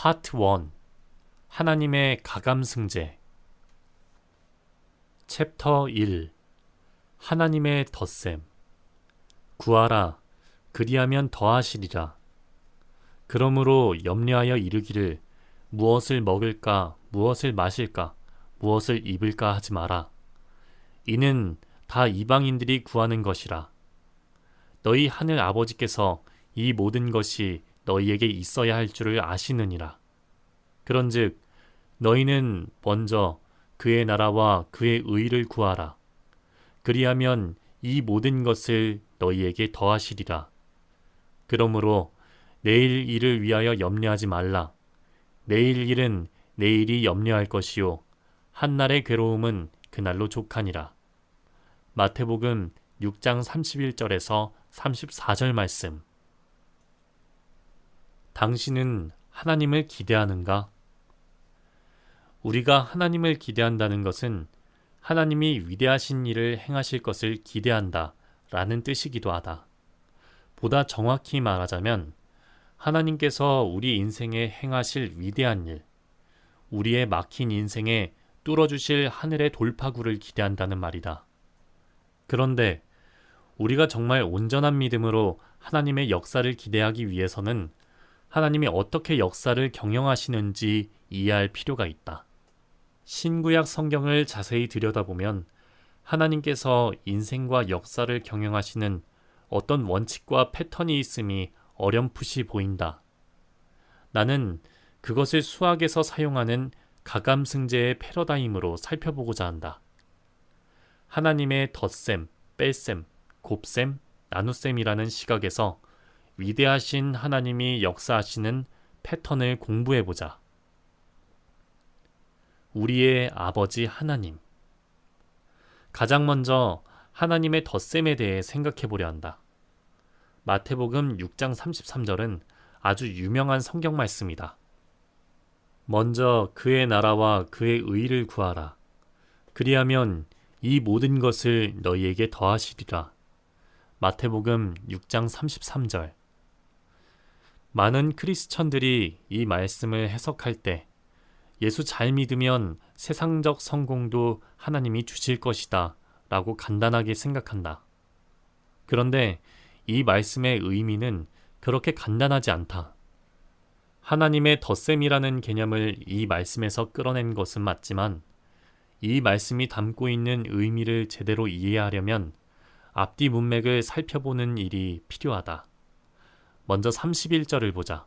파트 1. 하나님의 가감승제. 챕터 1. 하나님의 덧셈. 구하라, 그리하면 더하시리라. 그러므로 염려하여 이르기를 무엇을 먹을까, 무엇을 마실까, 무엇을 입을까 하지 마라. 이는 다 이방인들이 구하는 것이라. 너희 하늘 아버지께서 이 모든 것이 너희에게 있어야 할 줄을 아시느니라. 그런즉 너희는 먼저 그의 나라와 그의 의를 구하라. 그리하면 이 모든 것을 너희에게 더하시리라. 그러므로 내일 일을 위하여 염려하지 말라. 내일 일은 내일이 염려할 것이요 한날의 괴로움은 그날로 족하니라. 마태복음 6장 31절에서 34절 말씀. 당신은 하나님을 기대하는가? 우리가 하나님을 기대한다는 것은 하나님이 위대하신 일을 행하실 것을 기대한다 라는 뜻이기도 하다. 보다 정확히 말하자면 하나님께서 우리 인생에 행하실 위대한 일, 우리의 막힌 인생에 뚫어주실 하늘의 돌파구를 기대한다는 말이다. 그런데 우리가 정말 온전한 믿음으로 하나님의 역사를 기대하기 위해서는 하나님이 어떻게 역사를 경영하시는지 이해할 필요가 있다. 신구약 성경을 자세히 들여다보면 하나님께서 인생과 역사를 경영하시는 어떤 원칙과 패턴이 있음이 어렴풋이 보인다. 나는 그것을 수학에서 사용하는 가감승제의 패러다임으로 살펴보고자 한다. 하나님의 덧셈, 뺄셈, 곱셈, 나눗셈이라는 시각에서 위대하신 하나님이 역사하시는 패턴을 공부해보자. 우리의 아버지 하나님. 가장 먼저 하나님의 덧셈에 대해 생각해보려 한다. 마태복음 6장 33절은 아주 유명한 성경 말씀이다. 먼저 그의 나라와 그의 의를 구하라. 그리하면 이 모든 것을 너희에게 더하시리라. 마태복음 6장 33절. 많은 크리스천들이 이 말씀을 해석할 때 예수 잘 믿으면 세상적 성공도 하나님이 주실 것이다 라고 간단하게 생각한다. 그런데 이 말씀의 의미는 그렇게 간단하지 않다. 하나님의 덧셈이라는 개념을 이 말씀에서 끌어낸 것은 맞지만 이 말씀이 담고 있는 의미를 제대로 이해하려면 앞뒤 문맥을 살펴보는 일이 필요하다. 먼저 31절을 보자.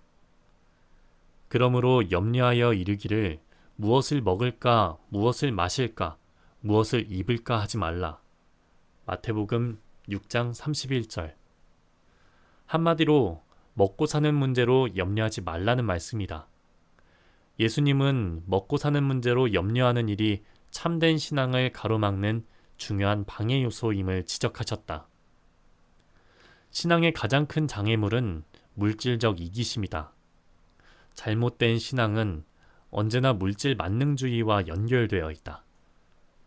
그러므로 염려하여 이르기를 무엇을 먹을까, 무엇을 마실까, 무엇을 입을까 하지 말라. 마태복음 6장 31절. 한마디로 먹고 사는 문제로 염려하지 말라는 말씀이다. 예수님은 먹고 사는 문제로 염려하는 일이 참된 신앙을 가로막는 중요한 방해 요소임을 지적하셨다. 신앙의 가장 큰 장애물은 물질적 이기심이다. 잘못된 신앙은 언제나 물질 만능주의와 연결되어 있다.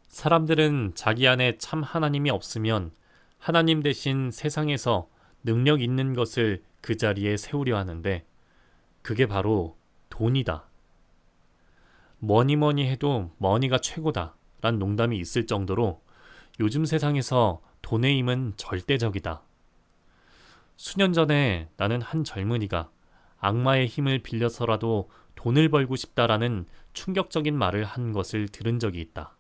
사람들은 자기 안에 참 하나님이 없으면 하나님 대신 세상에서 능력 있는 것을 그 자리에 세우려 하는데 그게 바로 돈이다. 뭐니 해도 머니가 최고다 란 농담이 있을 정도로 요즘 세상에서 돈의 힘은 절대적이다. 수년 전에 나는 한 젊은이가 악마의 힘을 빌려서라도 돈을 벌고 싶다라는 충격적인 말을 한 것을 들은 적이 있다.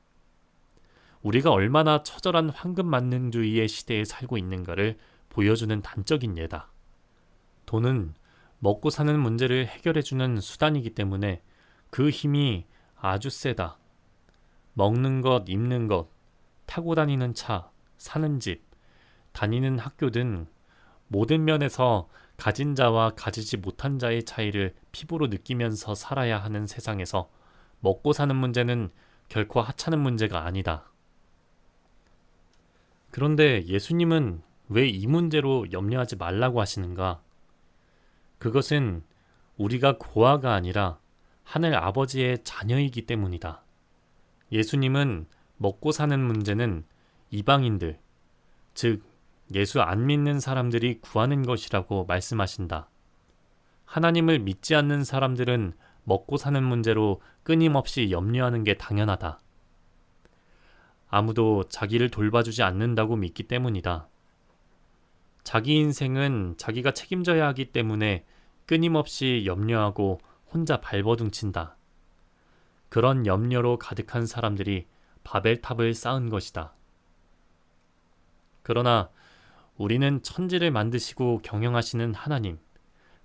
우리가 얼마나 처절한 황금 만능주의의 시대에 살고 있는가를 보여주는 단적인 예다. 돈은 먹고 사는 문제를 해결해주는 수단이기 때문에 그 힘이 아주 세다. 먹는 것, 입는 것, 타고 다니는 차, 사는 집, 다니는 학교 등 모든 면에서 가진 자와 가지지 못한 자의 차이를 피부로 느끼면서 살아야 하는 세상에서 먹고 사는 문제는 결코 하찮은 문제가 아니다. 그런데 예수님은 왜 이 문제로 염려하지 말라고 하시는가? 그것은 우리가 고아가 아니라 하늘 아버지의 자녀이기 때문이다. 예수님은 먹고 사는 문제는 이방인들, 즉 예수 안 믿는 사람들이 구하는 것이라고 말씀하신다. 하나님을 믿지 않는 사람들은 먹고 사는 문제로 끊임없이 염려하는 게 당연하다. 아무도 자기를 돌봐주지 않는다고 믿기 때문이다. 자기 인생은 자기가 책임져야 하기 때문에 끊임없이 염려하고 혼자 발버둥친다. 그런 염려로 가득한 사람들이 바벨탑을 쌓은 것이다. 그러나 우리는 천지를 만드시고 경영하시는 하나님,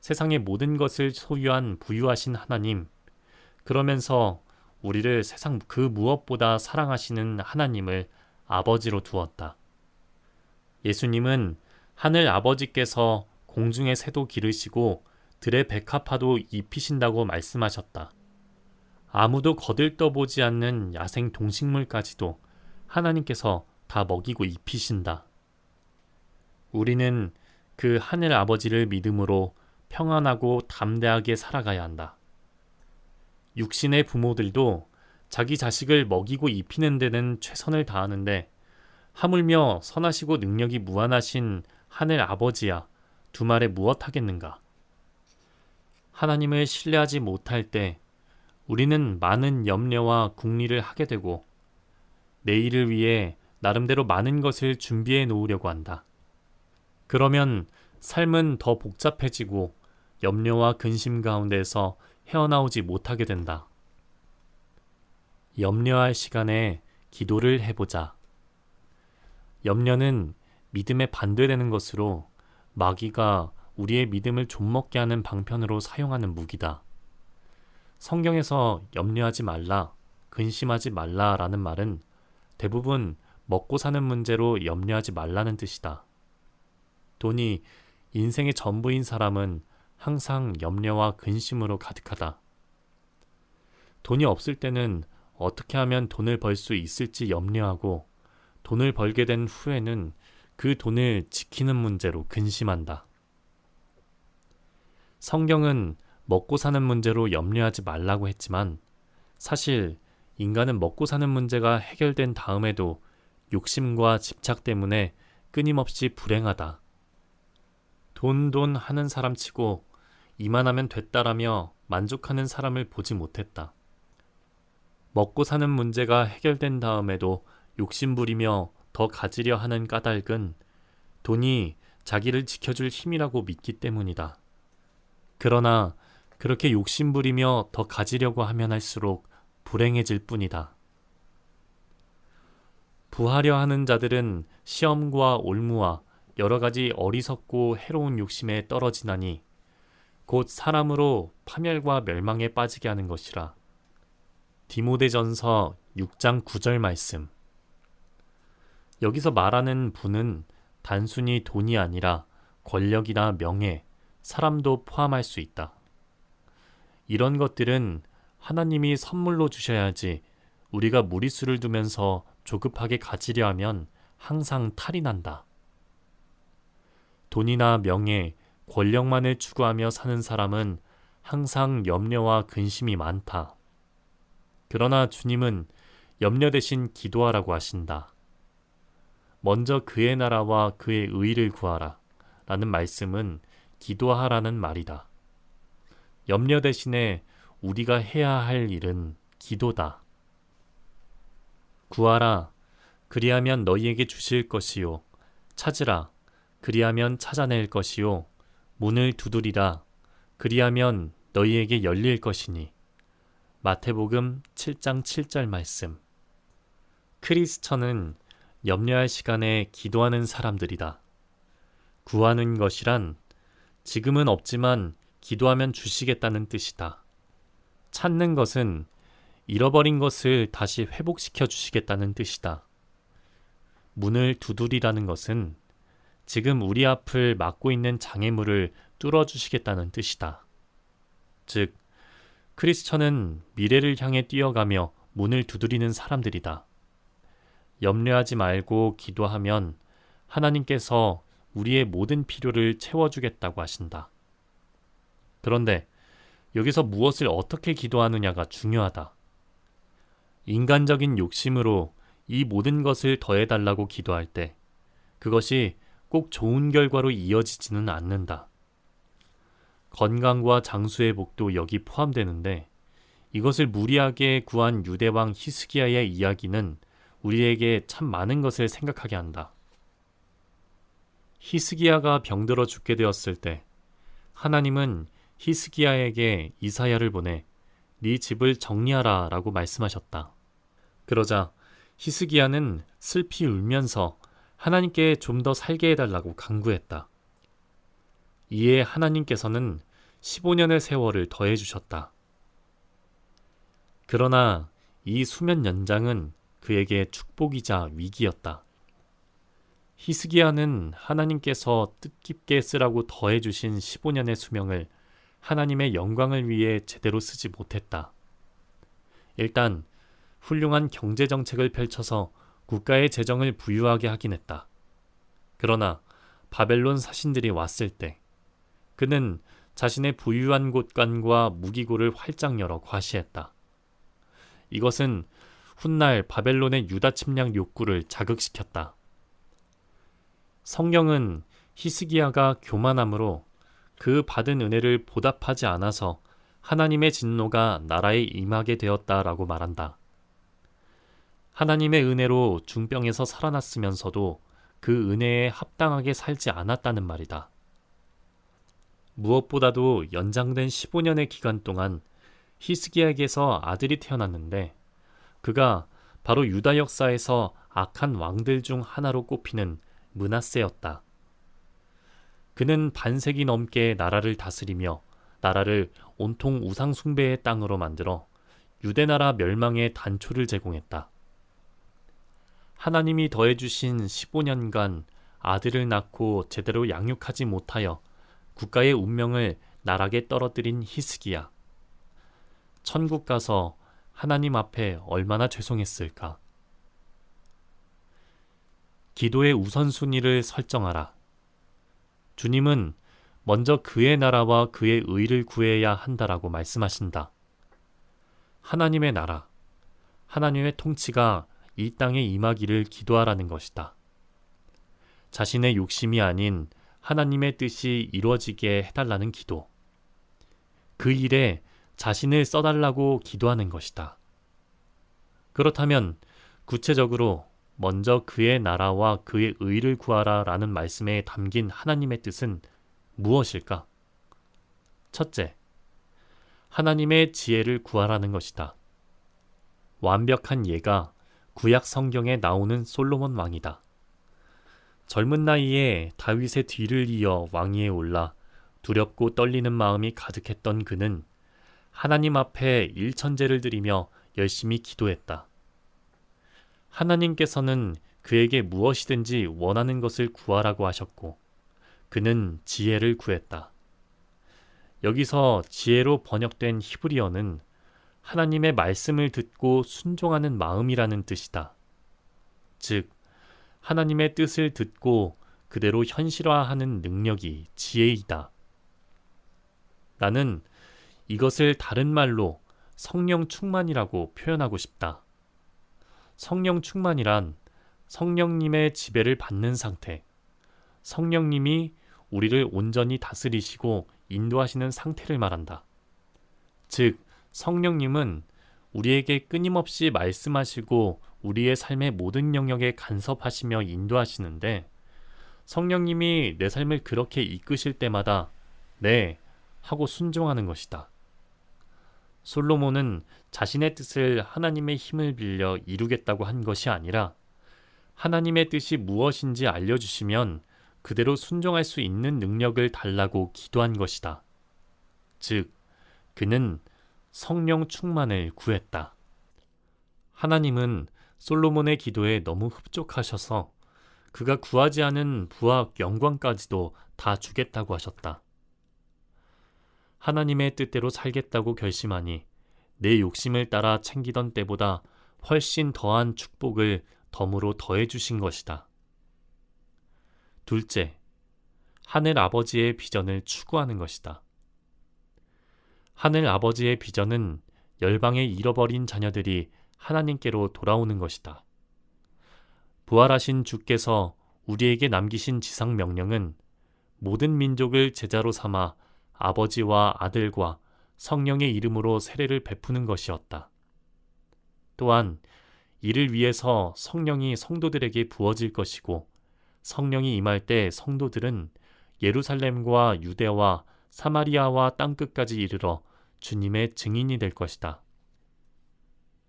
세상의 모든 것을 소유한 부유하신 하나님, 그러면서 우리를 세상 그 무엇보다 사랑하시는 하나님을 아버지로 두었다. 예수님은 하늘 아버지께서 공중의 새도 기르시고 들의 백합화도 입히신다고 말씀하셨다. 아무도 거들떠보지 않는 야생 동식물까지도 하나님께서 다 먹이고 입히신다. 우리는 그 하늘 아버지를 믿음으로 평안하고 담대하게 살아가야 한다. 육신의 부모들도 자기 자식을 먹이고 입히는 데는 최선을 다하는데 하물며 선하시고 능력이 무한하신 하늘 아버지야 두말에 무엇하겠는가. 하나님을 신뢰하지 못할 때 우리는 많은 염려와 궁리를 하게 되고 내일을 위해 나름대로 많은 것을 준비해 놓으려고 한다. 그러면 삶은 더 복잡해지고 염려와 근심 가운데서 헤어나오지 못하게 된다. 염려할 시간에 기도를 해보자. 염려는 믿음에 반대되는 것으로 마귀가 우리의 믿음을 좀먹게 하는 방편으로 사용하는 무기다. 성경에서 염려하지 말라, 근심하지 말라라는 말은 대부분 먹고 사는 문제로 염려하지 말라는 뜻이다. 돈이 인생의 전부인 사람은 항상 염려와 근심으로 가득하다. 돈이 없을 때는 어떻게 하면 돈을 벌 수 있을지 염려하고 돈을 벌게 된 후에는 그 돈을 지키는 문제로 근심한다. 성경은 먹고 사는 문제로 염려하지 말라고 했지만 사실 인간은 먹고 사는 문제가 해결된 다음에도 욕심과 집착 때문에 끊임없이 불행하다. 돈 하는 사람 치고 이만하면 됐다라며 만족하는 사람을 보지 못했다. 먹고 사는 문제가 해결된 다음에도 욕심부리며 더 가지려 하는 까닭은 돈이 자기를 지켜줄 힘이라고 믿기 때문이다. 그러나 그렇게 욕심부리며 더 가지려고 하면 할수록 불행해질 뿐이다. 부하려 하는 자들은 시험과 올무와 여러 가지 어리석고 해로운 욕심에 떨어지나니 곧 사람으로 파멸과 멸망에 빠지게 하는 것이라. 디모데전서 6장 9절 말씀. 여기서 말하는 부는 단순히 돈이 아니라 권력이나 명예, 사람도 포함할 수 있다. 이런 것들은 하나님이 선물로 주셔야지 우리가 무리수를 두면서 조급하게 가지려 하면 항상 탈이 난다. 돈이나 명예, 권력만을 추구하며 사는 사람은 항상 염려와 근심이 많다. 그러나 주님은 염려 대신 기도하라고 하신다. 먼저 그의 나라와 그의 의를 구하라 라는 말씀은 기도하라는 말이다. 염려 대신에 우리가 해야 할 일은 기도다. 구하라, 그리하면 너희에게 주실 것이요. 찾으라, 그리하면 찾아낼 것이요. 문을 두드리라, 그리하면 너희에게 열릴 것이니. 마태복음 7장 7절 말씀. 크리스천은 염려할 시간에 기도하는 사람들이다. 구하는 것이란 지금은 없지만 기도하면 주시겠다는 뜻이다. 찾는 것은 잃어버린 것을 다시 회복시켜 주시겠다는 뜻이다. 문을 두드리라는 것은 지금 우리 앞을 막고 있는 장애물을 뚫어주시겠다는 뜻이다. 즉, 크리스천은 미래를 향해 뛰어가며 문을 두드리는 사람들이다. 염려하지 말고 기도하면 하나님께서 우리의 모든 필요를 채워주겠다고 하신다. 그런데 여기서 무엇을 어떻게 기도하느냐가 중요하다. 인간적인 욕심으로 이 모든 것을 더해달라고 기도할 때 그것이 꼭 좋은 결과로 이어지지는 않는다. 건강과 장수의 복도 여기 포함되는데 이것을 무리하게 구한 유대왕 히스기야의 이야기는 우리에게 참 많은 것을 생각하게 한다. 히스기야가 병들어 죽게 되었을 때 하나님은 히스기야에게 이사야를 보내 네 집을 정리하라 라고 말씀하셨다. 그러자 히스기야는 슬피 울면서 하나님께 좀 더 살게 해달라고 간구했다. 이에 하나님께서는 15년의 세월을 더해주셨다. 그러나 이 수면 연장은 그에게 축복이자 위기였다. 히스기야는 하나님께서 뜻깊게 쓰라고 더해주신 15년의 수명을 하나님의 영광을 위해 제대로 쓰지 못했다. 일단 훌륭한 경제정책을 펼쳐서 국가의 재정을 부유하게 하긴 했다. 그러나 바벨론 사신들이 왔을 때 그는 자신의 부유한 곳간과 무기고를 활짝 열어 과시했다. 이것은 훗날 바벨론의 유다 침략 욕구를 자극시켰다. 성경은 히스기야가 교만함으로 그 받은 은혜를 보답하지 않아서 하나님의 진노가 나라에 임하게 되었다라고 말한다. 하나님의 은혜로 중병에서 살아났으면서도 그 은혜에 합당하게 살지 않았다는 말이다. 무엇보다도 연장된 15년의 기간 동안 히스기야에게서 아들이 태어났는데 그가 바로 유다 역사에서 악한 왕들 중 하나로 꼽히는 므낫세였다. 그는 반세기 넘게 나라를 다스리며 나라를 온통 우상 숭배의 땅으로 만들어 유대나라 멸망의 단초를 제공했다. 하나님이 더해주신 15년간 아들을 낳고 제대로 양육하지 못하여 국가의 운명을 나락에 떨어뜨린 히스기야. 천국 가서 하나님 앞에 얼마나 죄송했을까. 기도의 우선순위를 설정하라. 주님은 먼저 그의 나라와 그의 의를 구해야 한다라고 말씀하신다. 하나님의 나라, 하나님의 통치가 이 땅에 임하기를 기도하라는 것이다. 자신의 욕심이 아닌 하나님의 뜻이 이루어지게 해달라는 기도. 그 일에 자신을 써달라고 기도하는 것이다. 그렇다면 구체적으로 먼저 그의 나라와 그의 의를 구하라 라는 말씀에 담긴 하나님의 뜻은 무엇일까? 첫째, 하나님의 지혜를 구하라는 것이다. 완벽한 예가 구약 성경에 나오는 솔로몬 왕이다. 젊은 나이에 다윗의 뒤를 이어 왕위에 올라 두렵고 떨리는 마음이 가득했던 그는 하나님 앞에 일천제를 드리며 열심히 기도했다. 하나님께서는 그에게 무엇이든지 원하는 것을 구하라고 하셨고 그는 지혜를 구했다. 여기서 지혜로 번역된 히브리어는 하나님의 말씀을 듣고 순종하는 마음이라는 뜻이다. 즉, 하나님의 뜻을 듣고 그대로 현실화하는 능력이 지혜이다. 나는 이것을 다른 말로 성령 충만이라고 표현하고 싶다. 성령 충만이란 성령님의 지배를 받는 상태, 성령님이 우리를 온전히 다스리시고 인도하시는 상태를 말한다. 즉, 성령님은 우리에게 끊임없이 말씀하시고 우리의 삶의 모든 영역에 간섭하시며 인도하시는데 성령님이 내 삶을 그렇게 이끄실 때마다 네 하고 순종하는 것이다. 솔로몬은 자신의 뜻을 하나님의 힘을 빌려 이루겠다고 한 것이 아니라 하나님의 뜻이 무엇인지 알려주시면 그대로 순종할 수 있는 능력을 달라고 기도한 것이다. 즉, 그는 성령 충만을 구했다. 하나님은 솔로몬의 기도에 너무 흡족하셔서 그가 구하지 않은 부와 영광까지도 다 주겠다고 하셨다. 하나님의 뜻대로 살겠다고 결심하니 내 욕심을 따라 챙기던 때보다 훨씬 더한 축복을 덤으로 더해주신 것이다. 둘째, 하늘 아버지의 비전을 추구하는 것이다. 하늘 아버지의 비전은 열방의 잃어버린 자녀들이 하나님께로 돌아오는 것이다. 부활하신 주께서 우리에게 남기신 지상 명령은 모든 민족을 제자로 삼아 아버지와 아들과 성령의 이름으로 세례를 베푸는 것이었다. 또한 이를 위해서 성령이 성도들에게 부어질 것이고 성령이 임할 때 성도들은 예루살렘과 유대와 사마리아와 땅끝까지 이르러 주님의 증인이 될 것이다.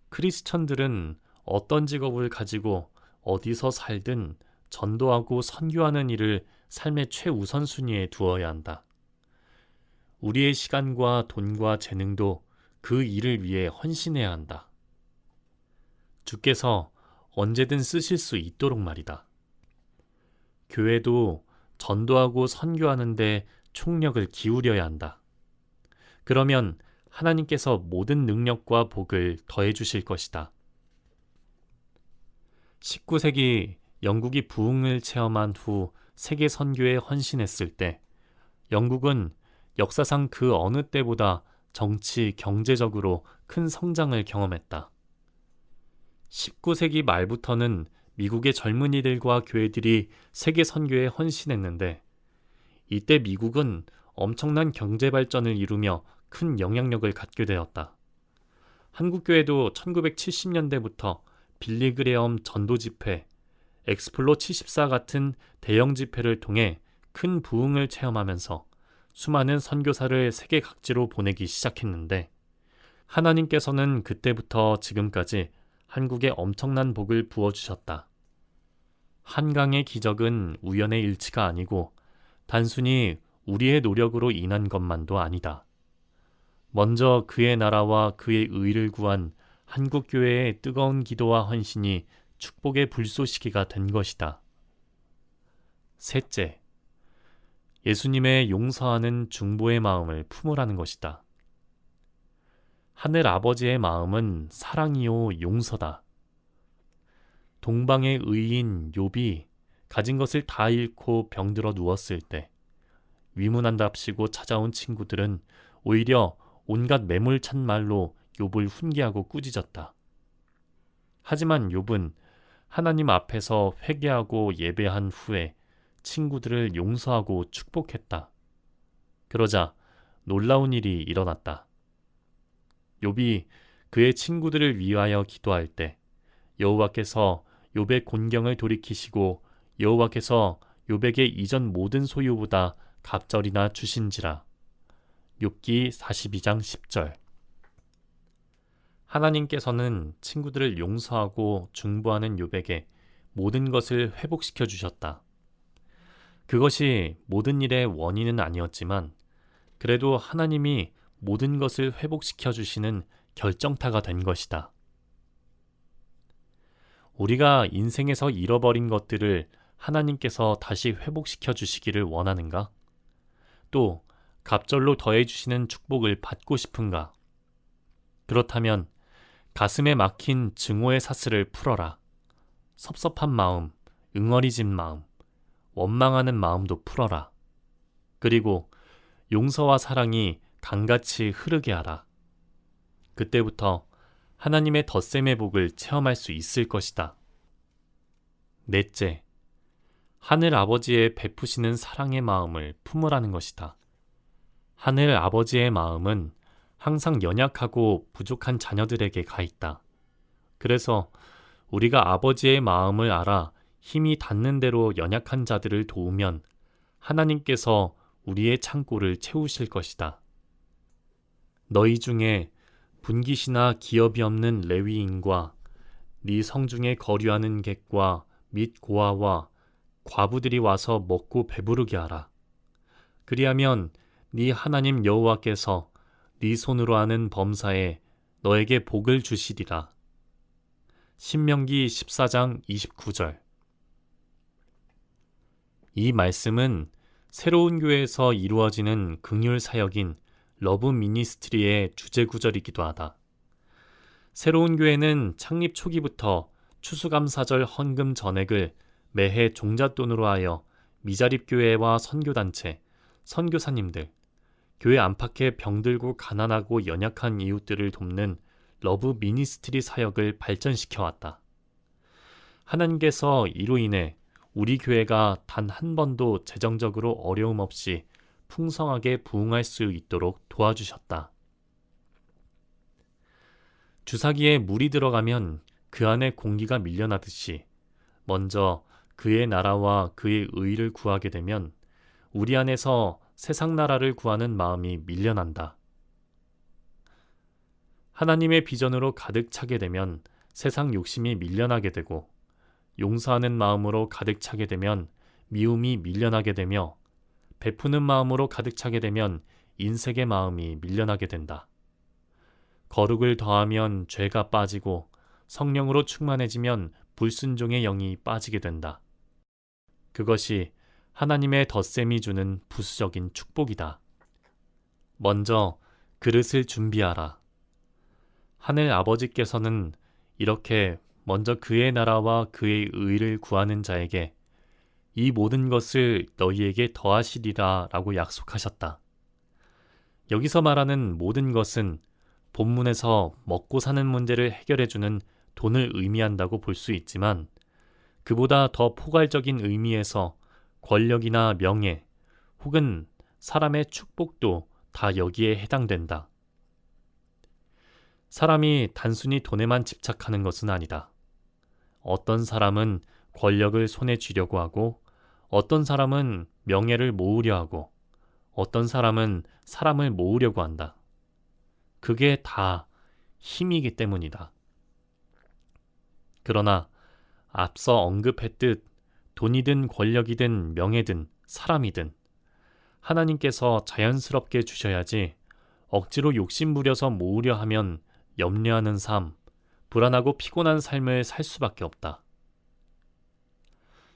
크리스천들은 어떤 직업을 가지고 어디서 살든 전도하고 선교하는 일을 삶의 최우선순위에 두어야 한다. 우리의 시간과 돈과 재능도 그 일을 위해 헌신해야 한다. 주께서 언제든 쓰실 수 있도록 말이다. 교회도 전도하고 선교하는 데 총력을 기울여야 한다. 그러면 하나님께서 모든 능력과 복을 더해 주실 것이다. 19세기 영국이 부흥을 체험한 후 세계 선교에 헌신했을 때 영국은 역사상 그 어느 때보다 정치, 경제적으로 큰 성장을 경험했다. 19세기 말부터는 미국의 젊은이들과 교회들이 세계 선교에 헌신했는데 이때 미국은 엄청난 경제 발전을 이루며 큰 영향력을 갖게 되었다. 한국교회도 1970년대부터 빌리그레엄 전도 집회, 엑스플로 74 같은 대형 집회를 통해 큰 부흥을 체험하면서 수많은 선교사를 세계 각지로 보내기 시작했는데 하나님께서는 그때부터 지금까지 한국에 엄청난 복을 부어주셨다. 한강의 기적은 우연의 일치가 아니고 단순히 우리의 노력으로 인한 것만도 아니다. 먼저 그의 나라와 그의 의를 구한 한국교회의 뜨거운 기도와 헌신이 축복의 불쏘시개가 된 것이다. 셋째, 예수님의 용서하는 중보의 마음을 품으라는 것이다. 하늘 아버지의 마음은 사랑이요 용서다. 동방의 의인 욥이 가진 것을 다 잃고 병들어 누웠을 때 위문한답시고 찾아온 친구들은 오히려 온갖 매몰찬 말로 욥을 훈계하고 꾸짖었다. 하지만 욥은 하나님 앞에서 회개하고 예배한 후에 친구들을 용서하고 축복했다. 그러자 놀라운 일이 일어났다. 욥이 그의 친구들을 위하여 기도할 때 여호와께서 욥의 곤경을 돌이키시고 여호와께서 욥에게 이전 모든 소유보다 갑절이나 주신지라. 욥기 42장 10절. 하나님께서는 친구들을 용서하고 중보하는 욥에게 모든 것을 회복시켜 주셨다. 그것이 모든 일의 원인은 아니었지만 그래도 하나님이 모든 것을 회복시켜 주시는 결정타가 된 것이다. 우리가 인생에서 잃어버린 것들을 하나님께서 다시 회복시켜 주시기를 원하는가? 또 갑절로 더해 주시는 축복을 받고 싶은가? 그렇다면 가슴에 막힌 증오의 사슬을 풀어라. 섭섭한 마음, 응어리진 마음, 원망하는 마음도 풀어라. 그리고 용서와 사랑이 강같이 흐르게 하라. 그때부터 하나님의 덧셈의 복을 체험할 수 있을 것이다. 넷째, 하늘 아버지의 베푸시는 사랑의 마음을 품으라는 것이다. 하늘 아버지의 마음은 항상 연약하고 부족한 자녀들에게 가 있다. 그래서 우리가 아버지의 마음을 알아 힘이 닿는 대로 연약한 자들을 도우면 하나님께서 우리의 창고를 채우실 것이다. 너희 중에 분깃이나 기업이 없는 레위인과 네 성중에 거류하는 객과 및 고아와 과부들이 와서 먹고 배부르게 하라. 그리하면 네 하나님 여호와께서 네 손으로 하는 범사에 너에게 복을 주시리라. 신명기 14장 29절. 이 말씀은 새로운 교회에서 이루어지는 긍휼 사역인 러브 미니스트리의 주제 구절이기도 하다. 새로운 교회는 창립 초기부터 추수감사절 헌금 전액을 매해 종잣돈으로 하여 미자립 교회와 선교단체, 선교사님들, 교회 안팎의 병들고 가난하고 연약한 이웃들을 돕는 러브 미니스트리 사역을 발전시켜왔다. 하나님께서 이로 인해 우리 교회가 단 한 번도 재정적으로 어려움 없이 풍성하게 부흥할 수 있도록 도와주셨다. 주사기에 물이 들어가면 그 안에 공기가 밀려나듯이 먼저 그의 나라와 그의 의를 구하게 되면 우리 안에서 세상 나라를 구하는 마음이 밀려난다. 하나님의 비전으로 가득 차게 되면 세상 욕심이 밀려나게 되고, 용서하는 마음으로 가득 차게 되면 미움이 밀려나게 되며, 베푸는 마음으로 가득 차게 되면 인색의 마음이 밀려나게 된다. 거룩을 더하면 죄가 빠지고, 성령으로 충만해지면 불순종의 영이 빠지게 된다. 그것이 하나님의 덧셈이 주는 부수적인 축복이다. 먼저 그릇을 준비하라. 하늘 아버지께서는 이렇게 먼저 그의 나라와 그의 의를 구하는 자에게 이 모든 것을 너희에게 더하시리라 라고 약속하셨다. 여기서 말하는 모든 것은 본문에서 먹고 사는 문제를 해결해주는 돈을 의미한다고 볼 수 있지만, 그보다 더 포괄적인 의미에서 권력이나 명예 혹은 사람의 축복도 다 여기에 해당된다. 사람이 단순히 돈에만 집착하는 것은 아니다. 어떤 사람은 권력을 손에 쥐려고 하고, 어떤 사람은 명예를 모으려 하고, 어떤 사람은 사람을 모으려고 한다. 그게 다 힘이기 때문이다. 그러나 앞서 언급했듯 돈이든 권력이든 명예든 사람이든 하나님께서 자연스럽게 주셔야지 억지로 욕심부려서 모으려 하면 염려하는 삶, 불안하고 피곤한 삶을 살 수밖에 없다.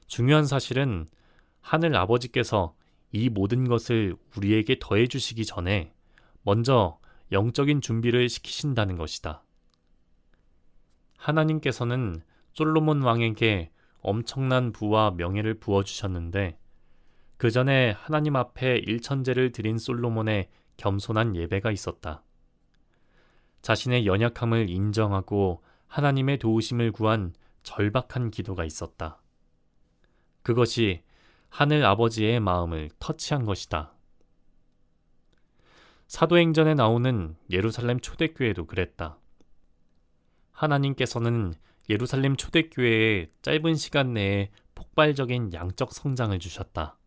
중요한 사실은 하늘 아버지께서 이 모든 것을 우리에게 더해 주시기 전에 먼저 영적인 준비를 시키신다는 것이다. 하나님께서는 솔로몬 왕에게 엄청난 부와 명예를 부어주셨는데, 그 전에 하나님 앞에 일천제를 드린 솔로몬의 겸손한 예배가 있었다. 자신의 연약함을 인정하고 하나님의 도우심을 구한 절박한 기도가 있었다. 그것이 하늘 아버지의 마음을 터치한 것이다. 사도행전에 나오는 예루살렘 초대교회도 그랬다. 하나님께서는 예루살렘 초대교회에 짧은 시간 내에 폭발적인 양적 성장을 주셨다.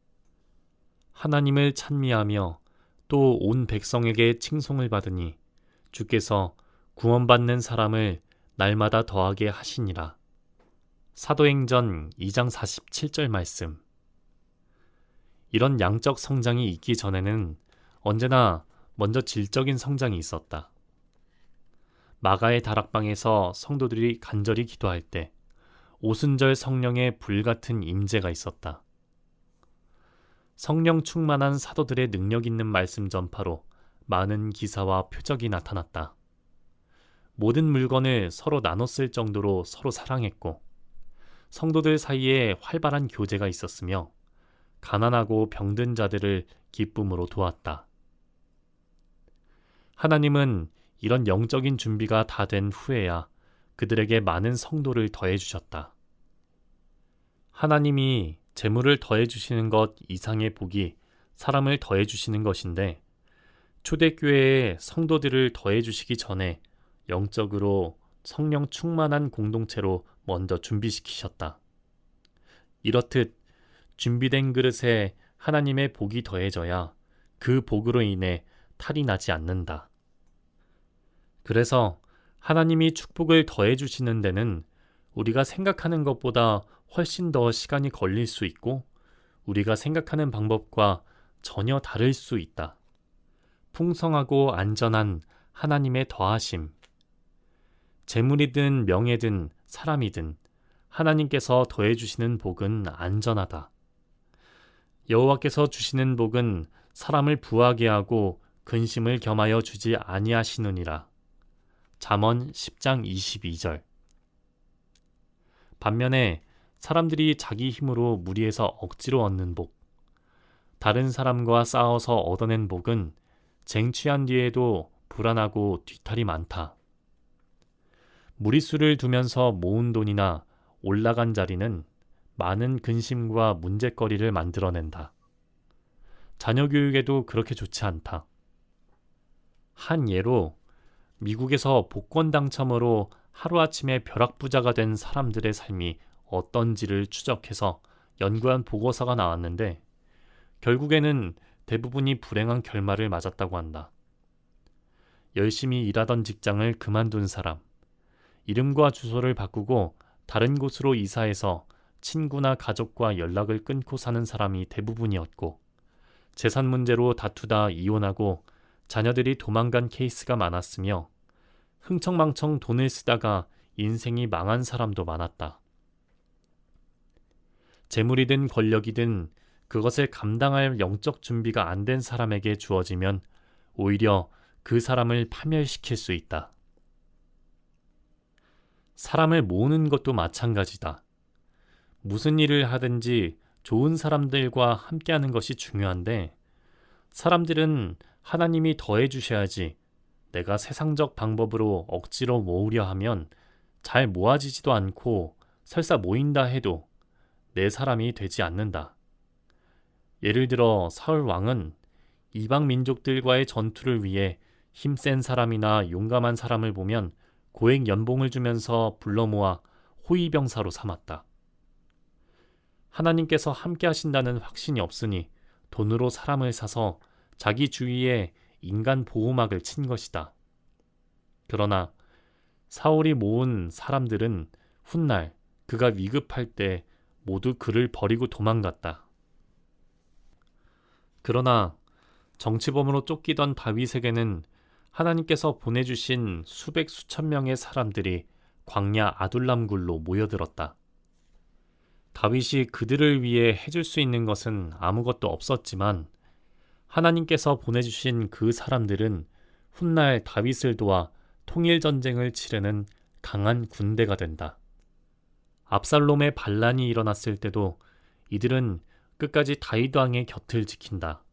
하나님을 찬미하며 또 온 백성에게 칭송을 받으니 주께서 구원받는 사람을 날마다 더하게 하시니라. 사도행전 2장 47절 말씀. 이런 양적 성장이 있기 전에는 언제나 먼저 질적인 성장이 있었다. 마가의 다락방에서 성도들이 간절히 기도할 때 오순절 성령의 불같은 임재가 있었다. 성령 충만한 사도들의 능력 있는 말씀 전파로 많은 기사와 표적이 나타났다. 모든 물건을 서로 나눴을 정도로 서로 사랑했고, 성도들 사이에 활발한 교제가 있었으며 가난하고 병든 자들을 기쁨으로 도왔다. 하나님은 이런 영적인 준비가 다 된 후에야 그들에게 많은 성도를 더해주셨다. 하나님이 재물을 더해주시는 것 이상의 복이 사람을 더해주시는 것인데, 초대교회에 성도들을 더해주시기 전에 영적으로 성령 충만한 공동체로 먼저 준비시키셨다. 이렇듯 준비된 그릇에 하나님의 복이 더해져야 그 복으로 인해 탈이 나지 않는다. 그래서 하나님이 축복을 더해주시는 데는 우리가 생각하는 것보다 훨씬 더 시간이 걸릴 수 있고, 우리가 생각하는 방법과 전혀 다를 수 있다. 풍성하고 안전한 하나님의 더하심. 재물이든 명예든 사람이든 하나님께서 더해주시는 복은 안전하다. 여호와께서 주시는 복은 사람을 부하게 하고 근심을 겸하여 주지 아니하시느니라. 잠언 10장 22절. 반면에 사람들이 자기 힘으로 무리해서 억지로 얻는 복, 다른 사람과 싸워서 얻어낸 복은 쟁취한 뒤에도 불안하고 뒤탈이 많다. 무리수를 두면서 모은 돈이나 올라간 자리는 많은 근심과 문제거리를 만들어낸다. 자녀 교육에도 그렇게 좋지 않다. 한 예로 미국에서 복권 당첨으로 하루아침에 벼락부자가 된 사람들의 삶이 어떤지를 추적해서 연구한 보고서가 나왔는데 결국에는 대부분이 불행한 결말을 맞았다고 한다. 열심히 일하던 직장을 그만둔 사람, 이름과 주소를 바꾸고 다른 곳으로 이사해서 친구나 가족과 연락을 끊고 사는 사람이 대부분이었고, 재산 문제로 다투다 이혼하고 자녀들이 도망간 케이스가 많았으며, 흥청망청 돈을 쓰다가 인생이 망한 사람도 많았다. 재물이든 권력이든 그것을 감당할 영적 준비가 안 된 사람에게 주어지면 오히려 그 사람을 파멸시킬 수 있다. 사람을 모으는 것도 마찬가지다. 무슨 일을 하든지 좋은 사람들과 함께하는 것이 중요한데, 사람들은 하나님이 더해 주셔야지 내가 세상적 방법으로 억지로 모으려 하면 잘 모아지지도 않고 설사 모인다 해도 내 사람이 되지 않는다. 예를 들어 사울 왕은 이방 민족들과의 전투를 위해 힘센 사람이나 용감한 사람을 보면 고액 연봉을 주면서 불러 모아 호위병사로 삼았다. 하나님께서 함께 하신다는 확신이 없으니 돈으로 사람을 사서 자기 주위에 인간 보호막을 친 것이다. 그러나 사울이 모은 사람들은 훗날 그가 위급할 때 모두 그를 버리고 도망갔다. 그러나 정치범으로 쫓기던 다윗에게는 하나님께서 보내주신 수백 수천 명의 사람들이 광야 아둘람굴로 모여들었다. 다윗이 그들을 위해 해줄 수 있는 것은 아무것도 없었지만 하나님께서 보내주신 그 사람들은 훗날 다윗을 도와 통일전쟁을 치르는 강한 군대가 된다. 압살롬의 반란이 일어났을 때도 이들은 끝까지 다윗 왕의 곁을 지킨다.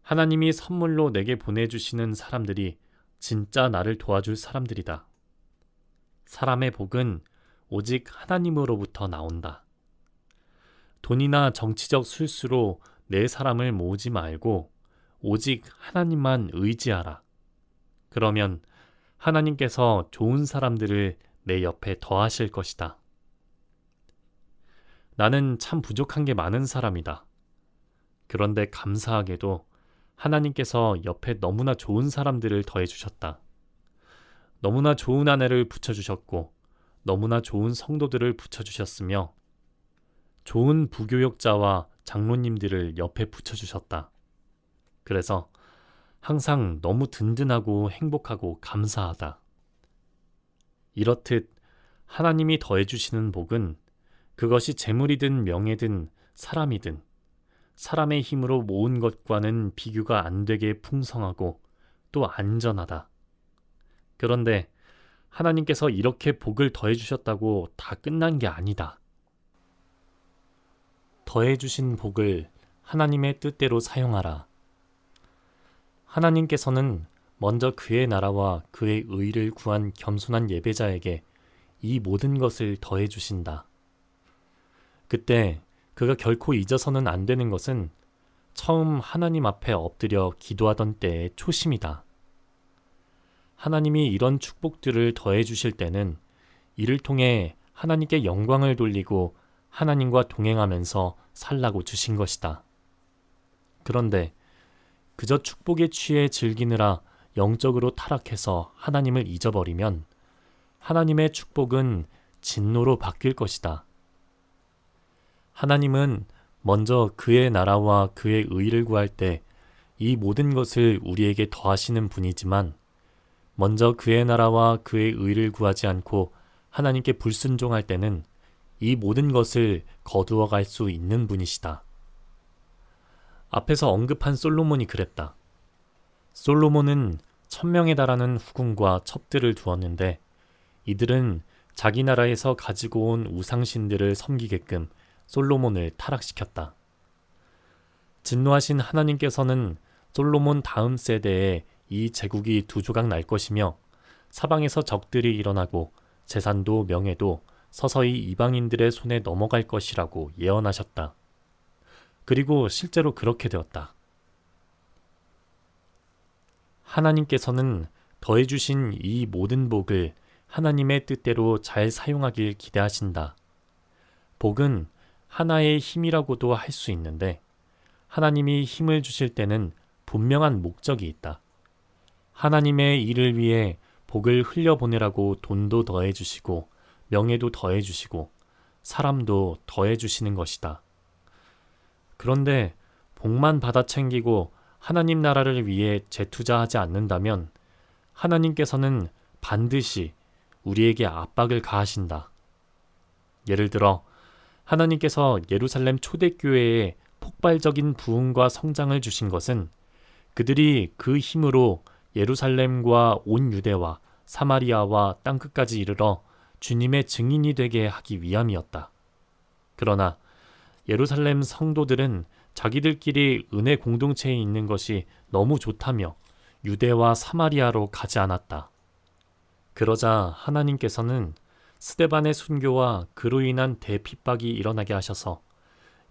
하나님이 선물로 내게 보내주시는 사람들이 진짜 나를 도와줄 사람들이다. 사람의 복은 오직 하나님으로부터 나온다. 돈이나 정치적 술수로 내 사람을 모으지 말고 오직 하나님만 의지하라. 그러면 하나님께서 좋은 사람들을 내 옆에 더하실 것이다. 나는 참 부족한 게 많은 사람이다. 그런데 감사하게도 하나님께서 옆에 너무나 좋은 사람들을 더해주셨다. 너무나 좋은 아내를 붙여주셨고 너무나 좋은 성도들을 붙여주셨으며 좋은 부교역자와 장로님들을 옆에 붙여주셨다. 그래서 항상 너무 든든하고 행복하고 감사하다. 이렇듯 하나님이 더해주시는 복은 그것이 재물이든 명예든 사람이든 사람의 힘으로 모은 것과는 비교가 안 되게 풍성하고 또 안전하다. 그런데 하나님께서 이렇게 복을 더해주셨다고 다 끝난 게 아니다. 더해주신 복을 하나님의 뜻대로 사용하라. 하나님께서는 먼저 그의 나라와 그의 의를 구한 겸손한 예배자에게 이 모든 것을 더해주신다. 그때 그가 결코 잊어서는 안 되는 것은 처음 하나님 앞에 엎드려 기도하던 때의 초심이다. 하나님이 이런 축복들을 더해 주실 때는 이를 통해 하나님께 영광을 돌리고 하나님과 동행하면서 살라고 주신 것이다. 그런데 그저 축복에 취해 즐기느라 영적으로 타락해서 하나님을 잊어버리면 하나님의 축복은 진노로 바뀔 것이다. 하나님은 먼저 그의 나라와 그의 의를 구할 때 이 모든 것을 우리에게 더하시는 분이지만 먼저 그의 나라와 그의 의를 구하지 않고 하나님께 불순종할 때는 이 모든 것을 거두어 갈 수 있는 분이시다. 앞에서 언급한 솔로몬이 그랬다. 솔로몬은 1000명에 달하는 후궁과 첩들을 두었는데 이들은 자기 나라에서 가지고 온 우상신들을 섬기게끔 솔로몬을 타락시켰다. 진노하신 하나님께서는 솔로몬 다음 세대에 이 제국이 두 조각 날 것이며 사방에서 적들이 일어나고 재산도 명예도 서서히 이방인들의 손에 넘어갈 것이라고 예언하셨다. 그리고 실제로 그렇게 되었다. 하나님께서는 더해주신 이 모든 복을 하나님의 뜻대로 잘 사용하길 기대하신다. 복은 하나의 힘이라고도 할 수 있는데 하나님이 힘을 주실 때는 분명한 목적이 있다. 하나님의 일을 위해 복을 흘려보내라고 돈도 더해주시고 명예도 더해주시고 사람도 더해주시는 것이다. 그런데 복만 받아 챙기고 하나님 나라를 위해 재투자하지 않는다면 하나님께서는 반드시 우리에게 압박을 가하신다. 예를 들어 하나님께서 예루살렘 초대교회에 폭발적인 부흥과 성장을 주신 것은 그들이 그 힘으로 예루살렘과 온 유대와 사마리아와 땅끝까지 이르러 주님의 증인이 되게 하기 위함이었다. 그러나 예루살렘 성도들은 자기들끼리 은혜 공동체에 있는 것이 너무 좋다며 유대와 사마리아로 가지 않았다. 그러자 하나님께서는 스데반의 순교와 그로 인한 대핍박이 일어나게 하셔서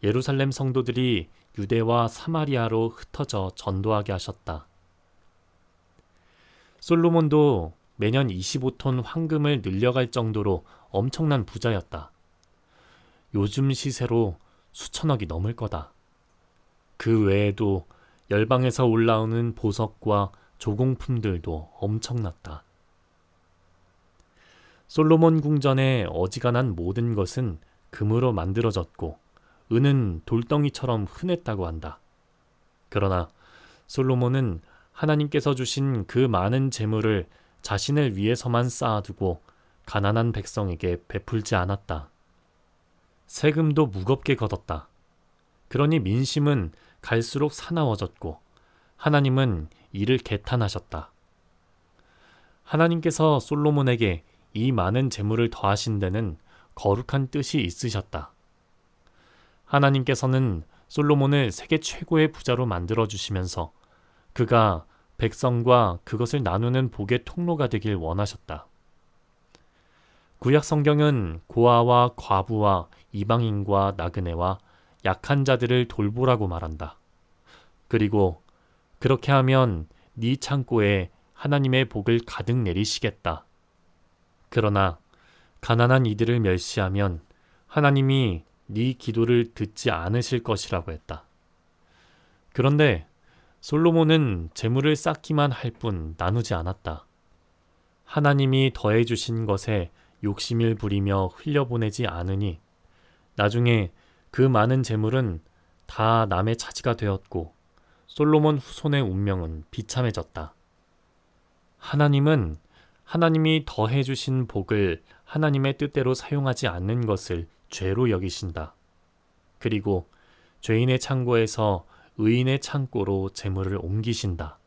예루살렘 성도들이 유대와 사마리아로 흩어져 전도하게 하셨다. 솔로몬도 매년 25톤 황금을 늘려갈 정도로 엄청난 부자였다. 요즘 시세로 수천억이 넘을 거다. 그 외에도 열방에서 올라오는 보석과 조공품들도 엄청났다. 솔로몬 궁전의 어지간한 모든 것은 금으로 만들어졌고 은은 돌덩이처럼 흔했다고 한다. 그러나 솔로몬은 하나님께서 주신 그 많은 재물을 자신을 위해서만 쌓아두고 가난한 백성에게 베풀지 않았다. 세금도 무겁게 걷었다. 그러니 민심은 갈수록 사나워졌고 하나님은 이를 개탄하셨다. 하나님께서 솔로몬에게 이 많은 재물을 더하신 데는 거룩한 뜻이 있으셨다. 하나님께서는 솔로몬을 세계 최고의 부자로 만들어주시면서 그가 백성과 그것을 나누는 복의 통로가 되길 원하셨다. 구약 성경은 고아와 과부와 이방인과 나그네와 약한 자들을 돌보라고 말한다. 그리고 그렇게 하면 네 창고에 하나님의 복을 가득 내리시겠다. 그러나 가난한 이들을 멸시하면 하나님이 네 기도를 듣지 않으실 것이라고 했다. 그런데 솔로몬은 재물을 쌓기만 할 뿐 나누지 않았다. 하나님이 더해주신 것에 욕심을 부리며 흘려보내지 않으니 나중에 그 많은 재물은 다 남의 차지가 되었고 솔로몬 후손의 운명은 비참해졌다. 하나님은 하나님이 더해주신 복을 하나님의 뜻대로 사용하지 않는 것을 죄로 여기신다. 그리고 죄인의 창고에서 의인의 창고로 재물을 옮기신다.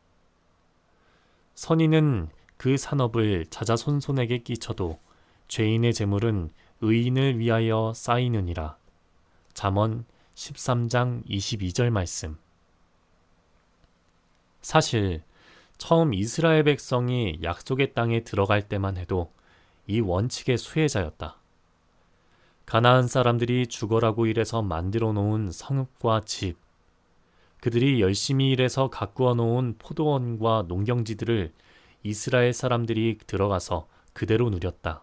선인은 그 산업을 자자손손에게 끼쳐도 죄인의 재물은 의인을 위하여 쌓이느니라. 잠언 13장 22절 말씀. 사실 처음 이스라엘 백성이 약속의 땅에 들어갈 때만 해도 이 원칙의 수혜자였다. 가나안 사람들이 죽어라고 일해서 만들어 놓은 성읍과 집, 그들이 열심히 일해서 가꾸어 놓은 포도원과 농경지들을 이스라엘 사람들이 들어가서 그대로 누렸다.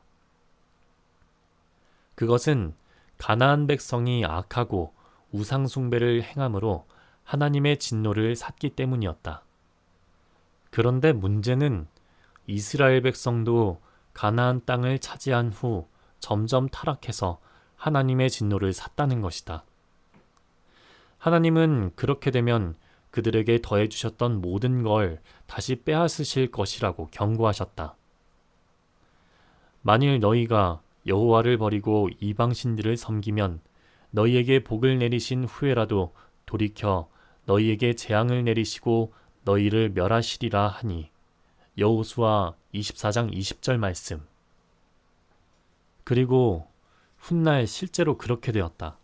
그것은 가나안 백성이 악하고 우상 숭배를 행함으로 하나님의 진노를 샀기 때문이었다. 그런데 문제는 이스라엘 백성도 가나안 땅을 차지한 후 점점 타락해서 하나님의 진노를 샀다는 것이다. 하나님은 그렇게 되면 그들에게 더해주셨던 모든 걸 다시 빼앗으실 것이라고 경고하셨다. 만일 너희가 여호와를 버리고 이방신들을 섬기면 너희에게 복을 내리신 후에라도 돌이켜 너희에게 재앙을 내리시고 너희를 멸하시리라 하니 여호수아 24장 20절 말씀. 그리고 훗날 실제로 그렇게 되었다.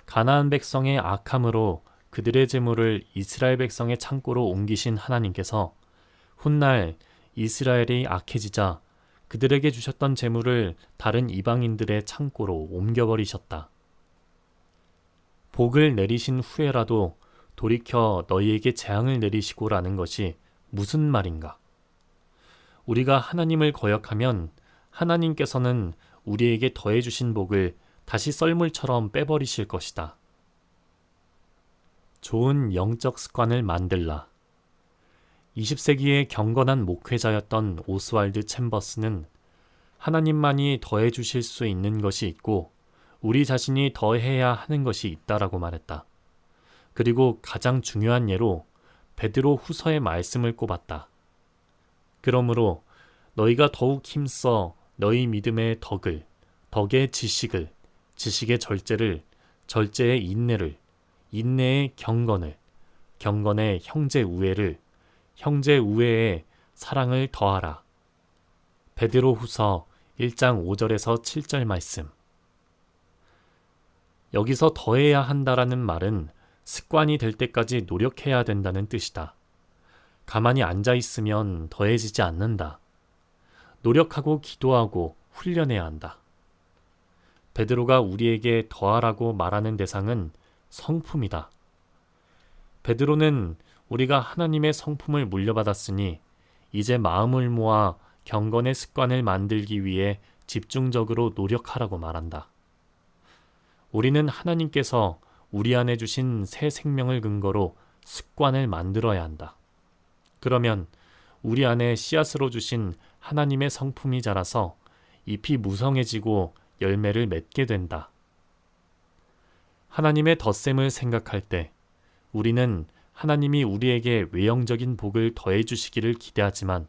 가나안 백성의 악함으로 그들의 재물을 이스라엘 백성의 창고로 옮기신 하나님께서 훗날 이스라엘이 악해지자 그들에게 주셨던 재물을 다른 이방인들의 창고로 옮겨버리셨다. 복을 내리신 후에라도 돌이켜 너희에게 재앙을 내리시고라는 것이 무슨 말인가? 우리가 하나님을 거역하면 하나님께서는 우리에게 더해 주신 복을 다시 썰물처럼 빼버리실 것이다. 좋은 영적 습관을 만들라. 20세기의 경건한 목회자였던 오스왈드 챔버스는 하나님만이 더해 주실 수 있는 것이 있고 우리 자신이 더해야 하는 것이 있다라고 말했다. 그리고 가장 중요한 예로 베드로 후서의 말씀을 꼽았다. 그러므로 너희가 더욱 힘써 너희 믿음의 덕을, 덕의 지식을, 지식의 절제를, 절제의 인내를, 인내의 경건을, 경건의 형제 우애를, 형제 우애의 사랑을 더하라. 베드로 후서 1장 5절에서 7절 말씀. 여기서 더해야 한다라는 말은 습관이 될 때까지 노력해야 된다는 뜻이다. 가만히 앉아 있으면 더해지지 않는다. 노력하고 기도하고 훈련해야 한다. 베드로가 우리에게 더하라고 말하는 대상은 성품이다. 베드로는 우리가 하나님의 성품을 물려받았으니 이제 마음을 모아 경건의 습관을 만들기 위해 집중적으로 노력하라고 말한다. 우리는 하나님께서 우리 안에 주신 새 생명을 근거로 습관을 만들어야 한다. 그러면 우리 안에 씨앗으로 주신 하나님의 성품이 자라서 잎이 무성해지고 열매를 맺게 된다. 하나님의 덧셈을 생각할 때 우리는 하나님이 우리에게 외형적인 복을 더해 주시기를 기대하지만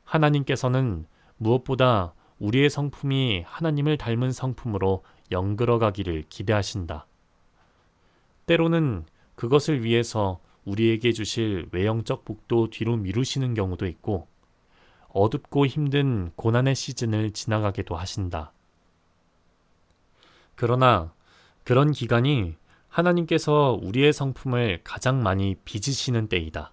하나님께서는 무엇보다 우리의 성품이 하나님을 닮은 성품으로 영글어가기를 기대하신다. 때로는 그것을 위해서 우리에게 주실 외형적 복도 뒤로 미루시는 경우도 있고 어둡고 힘든 고난의 시즌을 지나가게도 하신다. 그러나 그런 기간이 하나님께서 우리의 성품을 가장 많이 빚으시는 때이다.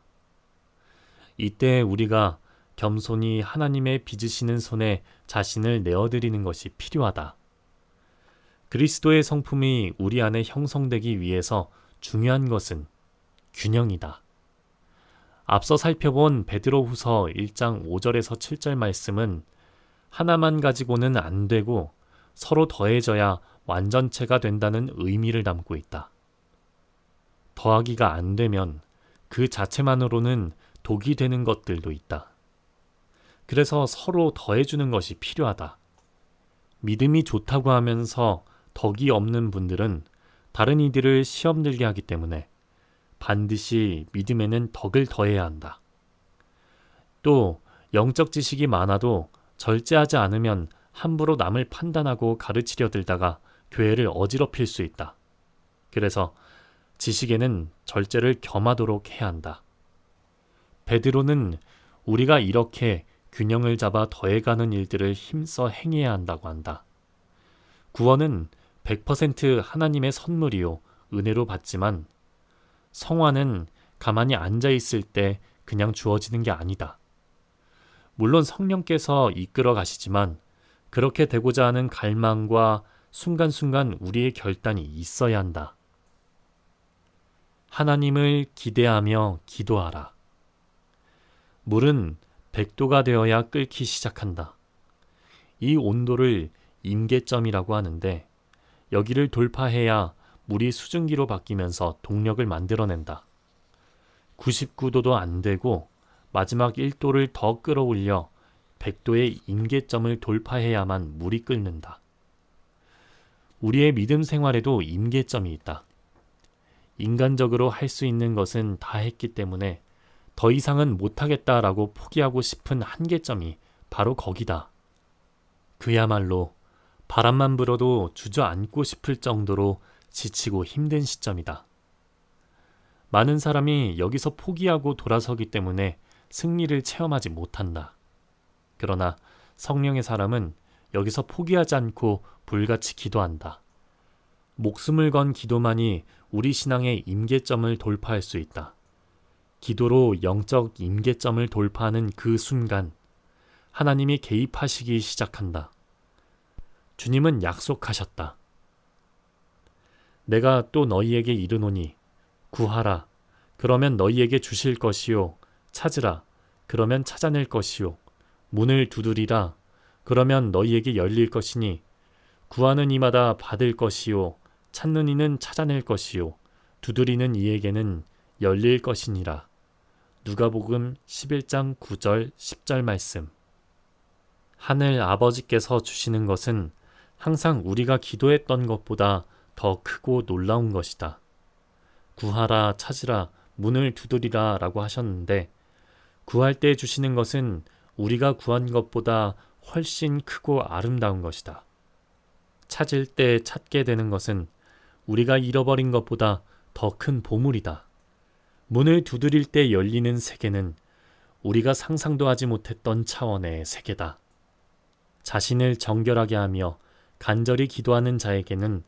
이때 우리가 겸손히 하나님의 빚으시는 손에 자신을 내어드리는 것이 필요하다. 그리스도의 성품이 우리 안에 형성되기 위해서 중요한 것은 균형이다. 앞서 살펴본 베드로후서 1장 5절에서 7절 말씀은 하나만 가지고는 안 되고 서로 더해져야 완전체가 된다는 의미를 담고 있다. 더하기가 안 되면 그 자체만으로는 독이 되는 것들도 있다. 그래서 서로 더해주는 것이 필요하다. 믿음이 좋다고 하면서 덕이 없는 분들은 다른 이들을 시험 들게 하기 때문에 반드시 믿음에는 덕을 더해야 한다. 또 영적 지식이 많아도 절제하지 않으면 함부로 남을 판단하고 가르치려 들다가 교회를 어지럽힐 수 있다. 그래서 지식에는 절제를 겸하도록 해야 한다. 베드로는 우리가 이렇게 균형을 잡아 더해가는 일들을 힘써 행해야 한다고 한다. 구원은 100% 하나님의 선물이요 은혜로 받지만 성화는 가만히 앉아있을 때 그냥 주어지는 게 아니다. 물론 성령께서 이끌어 가시지만 그렇게 되고자 하는 갈망과 순간순간 우리의 결단이 있어야 한다. 하나님을 기대하며 기도하라. 물은 100도가 되어야 끓기 시작한다. 이 온도를 임계점이라고 하는데 여기를 돌파해야 물이 수증기로 바뀌면서 동력을 만들어낸다. 99도도 안 되고 마지막 1도를 더 끌어올려 100도의 임계점을 돌파해야만 물이 끓는다. 우리의 믿음 생활에도 임계점이 있다. 인간적으로 할 수 있는 것은 다 했기 때문에 더 이상은 못하겠다라고 포기하고 싶은 한계점이 바로 거기다. 그야말로 바람만 불어도 주저앉고 싶을 정도로 지치고 힘든 시점이다. 많은 사람이 여기서 포기하고 돌아서기 때문에 승리를 체험하지 못한다. 그러나 성령의 사람은 여기서 포기하지 않고 불같이 기도한다. 목숨을 건 기도만이 우리 신앙의 임계점을 돌파할 수 있다. 기도로 영적 임계점을 돌파하는 그 순간 하나님이 개입하시기 시작한다. 주님은 약속하셨다. 내가 또 너희에게 이르노니 구하라 그러면 너희에게 주실 것이요 찾으라 그러면 찾아낼 것이요 문을 두드리라. 그러면 너희에게 열릴 것이니 구하는 이마다 받을 것이요 찾는 이는 찾아낼 것이요 두드리는 이에게는 열릴 것이니라. 누가복음 11장 9절 10절 말씀. 하늘 아버지께서 주시는 것은 항상 우리가 기도했던 것보다 더 크고 놀라운 것이다. 구하라, 찾으라, 문을 두드리라 라고 하셨는데 구할 때 주시는 것은 우리가 구한 것보다 훨씬 크고 아름다운 것이다. 찾을 때 찾게 되는 것은 우리가 잃어버린 것보다 더 큰 보물이다. 문을 두드릴 때 열리는 세계는 우리가 상상도 하지 못했던 차원의 세계다. 자신을 정결하게 하며 간절히 기도하는 자에게는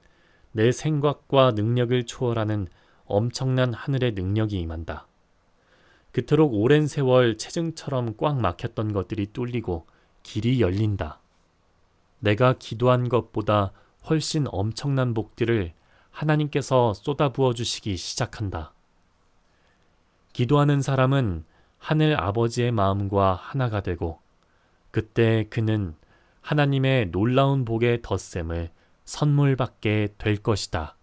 내 생각과 능력을 초월하는 엄청난 하늘의 능력이 임한다. 그토록 오랜 세월 체증처럼 꽉 막혔던 것들이 뚫리고 길이 열린다. 내가 기도한 것보다 훨씬 엄청난 복들을 하나님께서 쏟아부어 주시기 시작한다. 기도하는 사람은 하늘 아버지의 마음과 하나가 되고 그때 그는 하나님의 놀라운 복의 덧셈을 선물받게 될 것이다.